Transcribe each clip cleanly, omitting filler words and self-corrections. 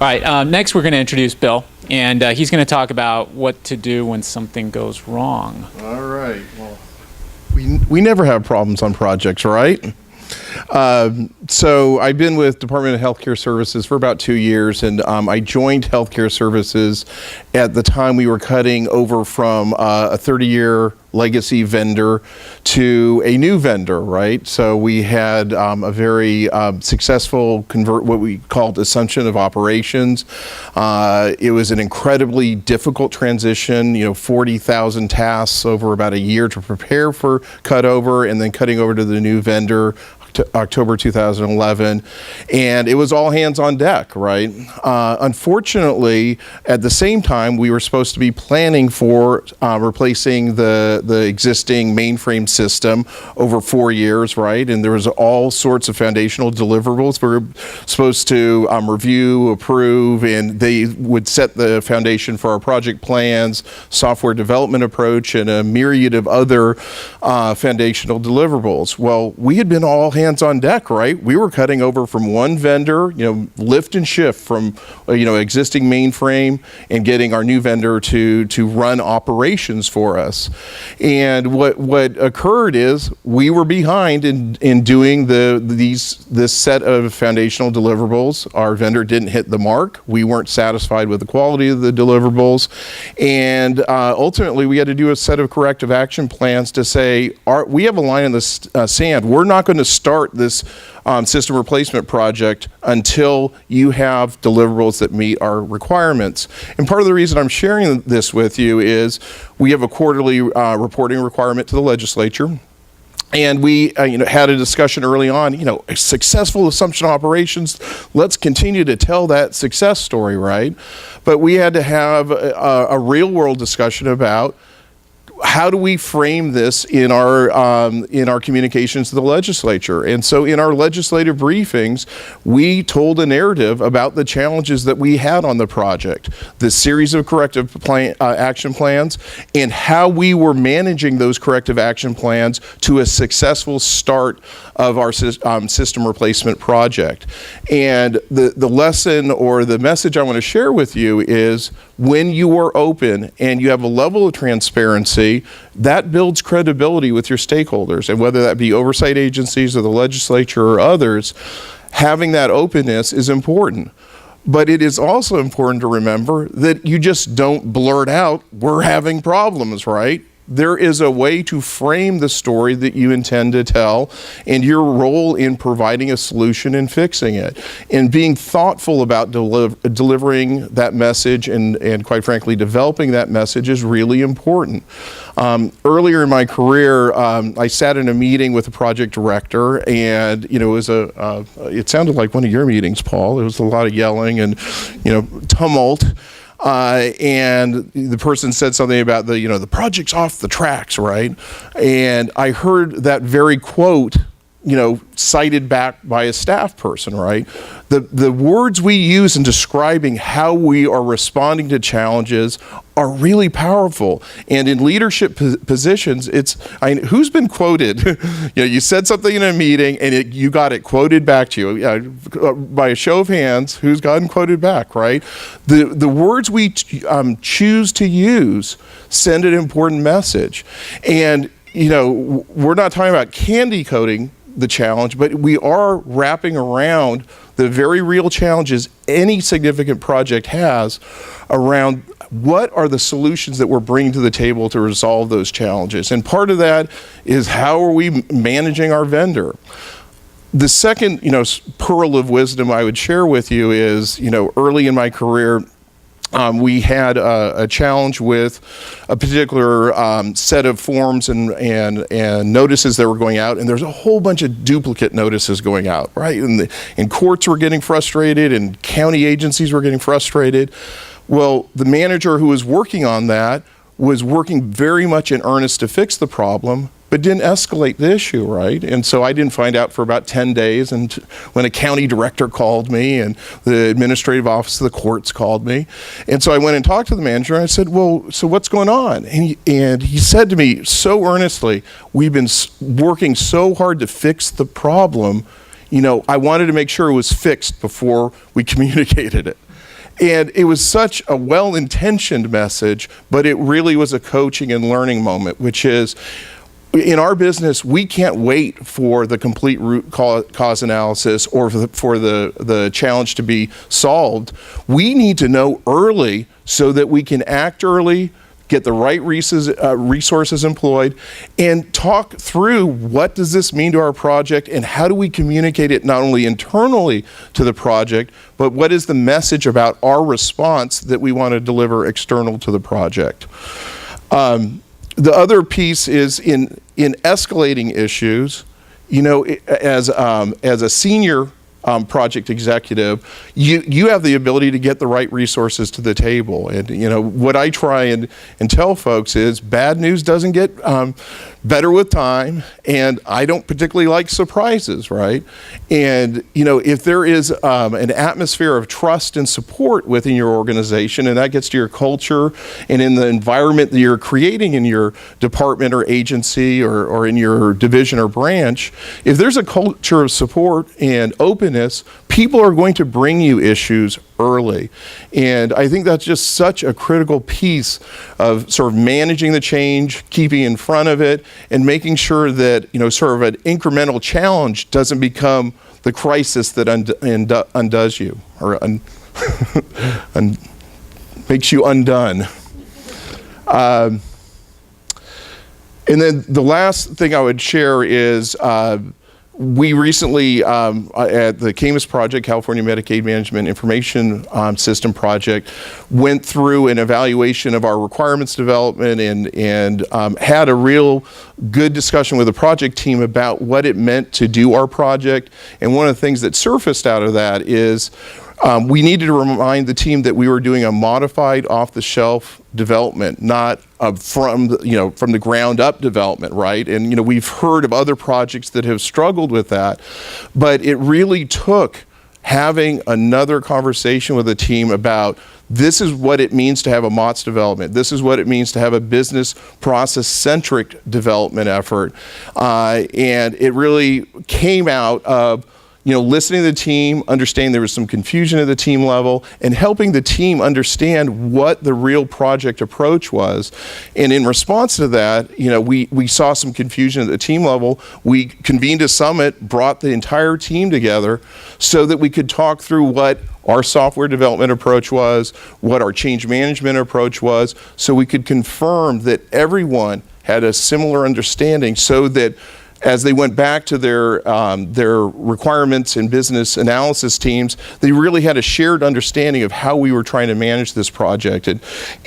All right, next we're going to introduce Bill, and he's going to talk about what to do when something goes wrong. All right. Well, we never have problems on projects, right? So I've been with Department of Healthcare Services for about 2 years, and I joined Healthcare Services at the time we were cutting over from a 30-year legacy vendor to a new vendor, right? So we had a very successful what we called assumption of operations. It was an incredibly difficult transition, 40,000 tasks over about a year to prepare for cutover, and then cutting over to the new vendor October 2011, and it was all hands on deck, right? Unfortunately, at the same time, we were supposed to be planning for replacing the existing mainframe system over 4 years, right? And there was all sorts of foundational deliverables we were supposed to review, approve, and they would set the foundation for our project plans, software development approach, and a myriad of other foundational deliverables. Well, we had been all hands on deck, right? We were cutting over from one vendor, lift and shift from, existing mainframe and getting our new vendor to run operations for us. And what occurred is we were behind in doing this set of foundational deliverables. Our vendor didn't hit the mark. We weren't satisfied with the quality of the deliverables. And ultimately, we had to do a set of corrective action plans to say, we have a line in the sand. We're not going to start this system replacement project until you have deliverables that meet our requirements. And part of the reason I'm sharing this with you is we have a quarterly reporting requirement to the legislature. And we had a discussion early on, successful assumption operations, let's continue to tell that success story, right? But we had to have a real world discussion about how do we frame this in our communications to the legislature? And so in our legislative briefings, we told a narrative about the challenges that we had on the project, the series of corrective action plans, and how we were managing those corrective action plans to a successful start of our system replacement project. And the lesson or the message I want to share with you is when you are open and you have a level of transparency, that builds credibility with your stakeholders. And whether that be oversight agencies or the legislature or others, having that openness is important. But it is also important to remember that you just don't blurt out, we're having problems, right? There is a way to frame the story that you intend to tell and your role in providing a solution and fixing it. And being thoughtful about delivering that message and quite frankly, developing that message is really important. Earlier in my career, I sat in a meeting with a project director, and it sounded like one of your meetings, Paul. There was a lot of yelling and tumult. And the person said something about the project's off the tracks, right? And I heard that very quote, cited back by a staff person, right? The words we use in describing how we are responding to challenges are really powerful. And in leadership positions, who's been quoted? You said something in a meeting and you got it quoted back to you. By a show of hands, who's gotten quoted back, right? The words we choose to use send an important message. And, we're not talking about candy coating the challenge, but we are wrapping around the very real challenges any significant project has around what are the solutions that we're bringing to the table to resolve those challenges. And part of that is how are we managing our vendor? The second, pearl of wisdom I would share with you is, early in my career, we had a challenge with a particular set of forms and notices that were going out, and there's a whole bunch of duplicate notices going out, right? And courts were getting frustrated, and county agencies were getting frustrated. Well, the manager who was working on that was working very much in earnest to fix the problem, but didn't escalate the issue, right? And so I didn't find out for about 10 days, and when a county director called me and the administrative office of the courts called me. And so I went and talked to the manager, and I said, well, so what's going on? And he said to me so earnestly, we've been working so hard to fix the problem, I wanted to make sure it was fixed before we communicated it. And it was such a well-intentioned message, but it really was a coaching and learning moment, which is, in our business, we can't wait for the complete root cause analysis or for the challenge to be solved. We need to know early so that we can act early, get the right resources employed, and talk through what does this mean to our project and how do we communicate it not only internally to the project, but what is the message about our response that we want to deliver external to the project. The other piece is in escalating issues, as a senior project executive, you have the ability to get the right resources to the table. And what I try and tell folks is bad news doesn't get better with time, and I don't particularly like surprises, right? And if there is an atmosphere of trust and support within your organization, and that gets to your culture and in the environment that you're creating in your department or agency or in your division or branch, if there's a culture of support and openness, people are going to bring you issues early. And I think that's just such a critical piece of sort of managing the change, keeping in front of it, and making sure that, sort of an incremental challenge doesn't become the crisis that undoes you or makes you undone. And then the last thing I would share is we recently, at the CAMUS project, California Medicaid Management Information System project, went through an evaluation of our requirements development and had a real good discussion with the project team about what it meant to do our project. And one of the things that surfaced out of that is we needed to remind the team that we were doing a modified off-the-shelf development, not from the ground up development, right? And we've heard of other projects that have struggled with that, but it really took having another conversation with the team about this is what it means to have a MOTS development. This is what it means to have a business process-centric development effort. And it really came out of listening to the team, understanding there was some confusion at the team level, and helping the team understand what the real project approach was. And in response to that, we saw some confusion at the team level. We convened a summit, brought the entire team together so that we could talk through what our software development approach was, what our change management approach was, so we could confirm that everyone had a similar understanding so that as they went back to their requirements and business analysis teams, they really had a shared understanding of how we were trying to manage this project.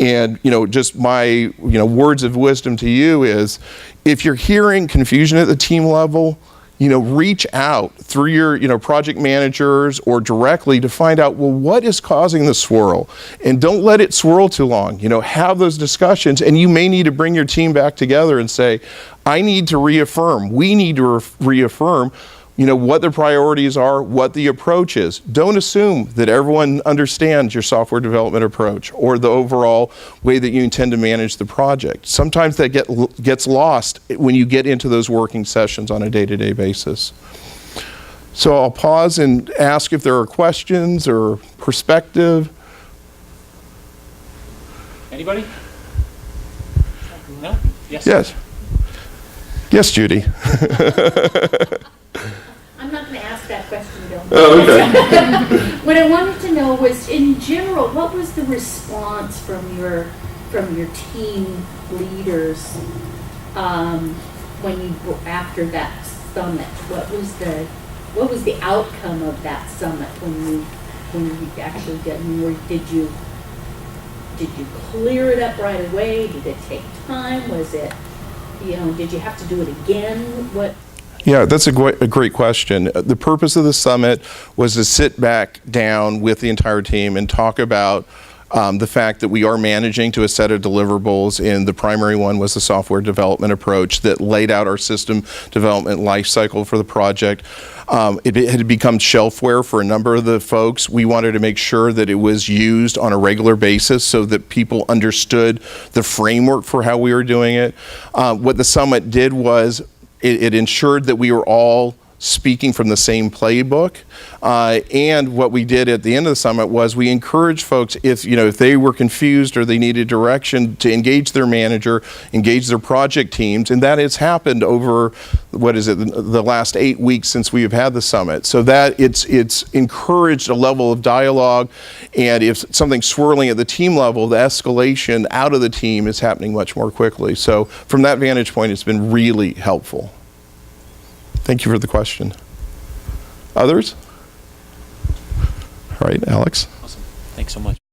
And just my words of wisdom to you is, if you're hearing confusion at the team level, reach out through your project managers or directly to find out, well, what is causing the swirl? And don't let it swirl too long. Have those discussions, and you may need to bring your team back together and say, I need to reaffirm, we need to reaffirm, what the priorities are, what the approach is. Don't assume that everyone understands your software development approach or the overall way that you intend to manage the project. Sometimes that gets lost when you get into those working sessions on a day-to-day basis. So I'll pause and ask if there are questions or perspective. Anybody? No? Yes. Yes. Yes, Judy. I'm not going to ask that question, Bill. Oh, okay. What I wanted to know was, in general, what was the response from your team leaders after that summit? What was the outcome of that summit when you actually did? Did you clear it up right away? Did it take time? Was it, did you have to do it again? What? Yeah, that's a great question. The purpose of the summit was to sit back down with the entire team and talk about the fact that we are managing to a set of deliverables, and the primary one was the software development approach that laid out our system development lifecycle for the project. It had become shelfware for a number of the folks. We wanted to make sure that it was used on a regular basis so that people understood the framework for how we were doing it. What the summit did was it ensured that we were all speaking from the same playbook. And what we did at the end of the summit was we encouraged folks, if they were confused or they needed direction, to engage their manager, engage their project teams, and that has happened over, the last 8 weeks since we have had the summit. So that it's encouraged a level of dialogue, and if something's swirling at the team level, the escalation out of the team is happening much more quickly. So from that vantage point, it's been really helpful. Thank you for the question. Others? All right, Alex. Awesome. Thanks so much.